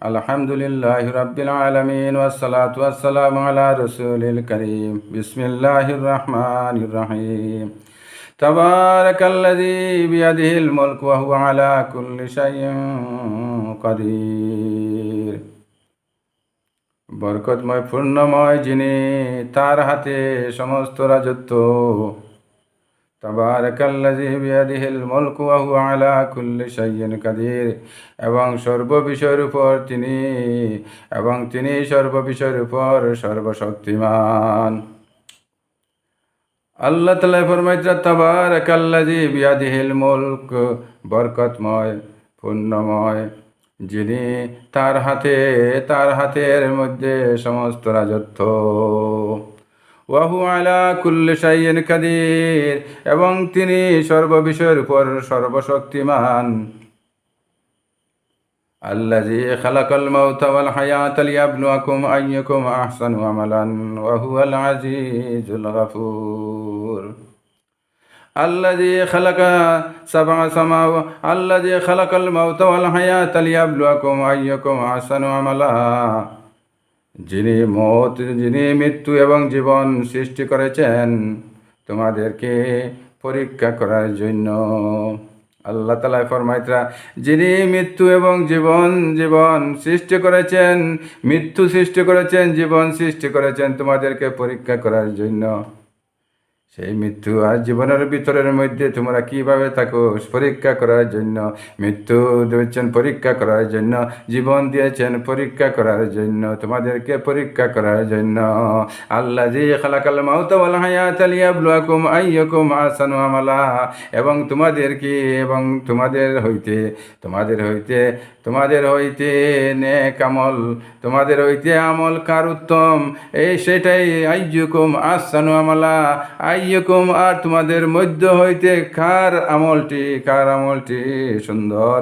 আলহামদুলিল্লাহি রাব্বিল আলামিন ওয়াসসালাতু ওয়াসসালামু আলা রাসূলিল কারীম বিসমিল্লাহির রাহমানির রহিম তাবারাকাল্লাযী বিয়াদিহিল মুলকু ওয়া হুয়া আলা কুল্লি শাইইন কাদির। বরকতময় পূর্ণময় যিনি, তার হাতে সমস্ত রাজত্ব। তাবারাকাল্লাযী বিয়াদিহিল মুলকু ওয়া হুয়া আলা কুল্লি শাইইন কাদির। এবং সর্ববিষয়ের উপর তিনি সর্ববিষয়ের উপর সর্বশক্তিমান। আল্লাহ তাআলা ফরমাইতেন তাবারাকাল্লাযী বিয়াদিহিল মুলক, বরকতময় পূর্ণময় যিনি, তার হাতের মধ্যে সমস্ত রাজত্ব। ওয়া হুয়া আলা কুল্লি শাইইন কাদির, এবং তিনি সর্ববিষয়ের উপর সর্বশক্তিমান। আল্লাযী খালাকাল মাউতা ওয়াল হায়াতা লিয়াবলুয়াকুম আইয়ুকুম আহসানু আমালান ওয়া হুয়াল আজিজুল গফুর। الذي خلق سبع سماوات الذي خلق الموت والحياة ليبلوكم أيكم أحسن عملا। যিনি মৃত্যু এবং জীবন সৃষ্টি করেছেন তোমাদেরকে পরীক্ষা করার জন্য। আল্লাহ তাআলা ফরমাইতরা, যিনি মৃত্যু এবং জীবন সৃষ্টি করেছেন, মৃত্যু সৃষ্টি করেছেন, জীবন সৃষ্টি করেছেন তোমাদেরকে পরীক্ষা করার জন্য। সেই মৃত্যু আর জীবনের ভিতরের মধ্যে তোমরা কিভাবে থাকো পরীক্ষা করার জন্য। মৃত্যু দিয়েছেন পরীক্ষা করার জন্য, জীবন দিয়েছেন পরীক্ষা করার জন্য, তোমাদেরকে পরীক্ষা করার জন্য। আল্লাযী খালাকাল মাউতা ওয়াল হায়াতা লিয়াবলুয়াকুম আইয়ুকুম আহসানু আমালা। এবং তোমাদের হইতে নেক আমল, তোমাদের হইতে আমল কার উত্তম, সেটাই আইয়ুকুম আহসানু আমালা। আইয়ুকুম, আর তোমাদের মধ্য হইতে কার আমলটি সুন্দর,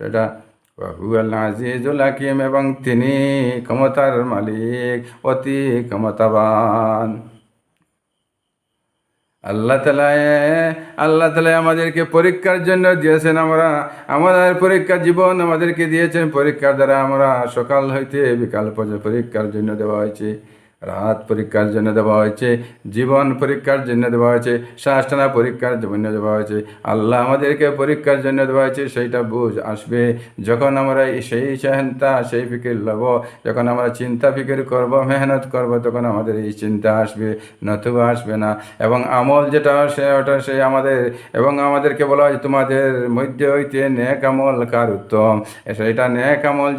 সেটা ওয়া হুয়াল আজিজুল হাকীম, এবং তিনি ক্ষমতার মালিক, অতি ক্ষমতাবান। আল্লাহ তাআলা আমাদেরকে পরীক্ষার জন্য দিয়েছেন। আমাদের পরীক্ষার জীবন আমাদেরকে দিয়েছেন, পরীক্ষার দ্বারা আমরা সকাল হইতে বিকাল পর্যন্ত পরীক্ষার জন্য দেওয়া হয়েছে, রাত পরীক্ষার জন্য দেওয়া হয়েছে, জীবন পরীক্ষার জন্য দেওয়া হয়েছে, শ্বাসটানা পরীক্ষার জন্য দেওয়া হয়েছে। আল্লাহ আমাদেরকে পরীক্ষার জন্য দেওয়া হয়েছে। সেইটা বুঝ আসবে যখন আমরা সেই ফিকির লব, যখন আমরা চিন্তা ফিকির করব, মেহনত করব, তখন আমাদের এই চিন্তা আসবে, নতুবা আসবে না। এবং আমল যেটা আমাদেরকে বলা হয় তোমাদের মধ্যে হইতে নেক আমল কার উত্তম। সেইটা নেক আমল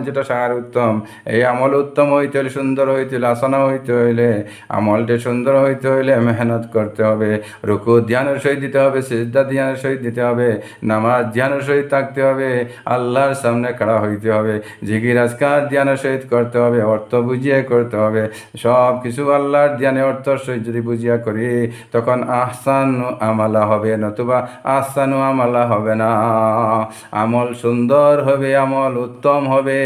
যেটা সার উত্তম। এই আমল উত্তম হইতে হলে, সুন্দর হইতে হলে, আসানা হইতে হইলে, আমলটি সুন্দর হইতে হইলে মেহনত করতে হবে। রুকু ধ্যানের সহিত দিতে হবে, সিজদা ধ্যানের সহিত দিতে হবে, নামাজ ধ্যানের সহিত থাকতে হবে, আল্লাহর সামনে খাড়া হইতে হবে, জিকির আজকার ধ্যানের সহিত করতে হবে, অর্থ বুঝিয়ে করতে হবে। সব কিছু আল্লাহর ধ্যানে অর্থ সহিত যদি বুঝিয়া করি, তখন আহসানু আমালা হবে, নতুবা আহসানু আমালা হবে না। আমল সুন্দর হবে, আমল উত্তম হবে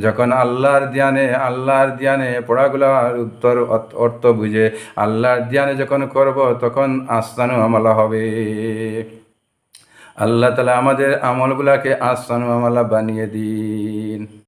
যখন আল্লাহর ধ্যানে পড়াগুলার অর্থ বুঝে আল্লাহর ধ্যানে যখন করব, তখন আহসানু আমালা হবে। আল্লাহ তাআলা আমাদের আমলগুলাকে আহসানু আমালা বানিয়ে দিন।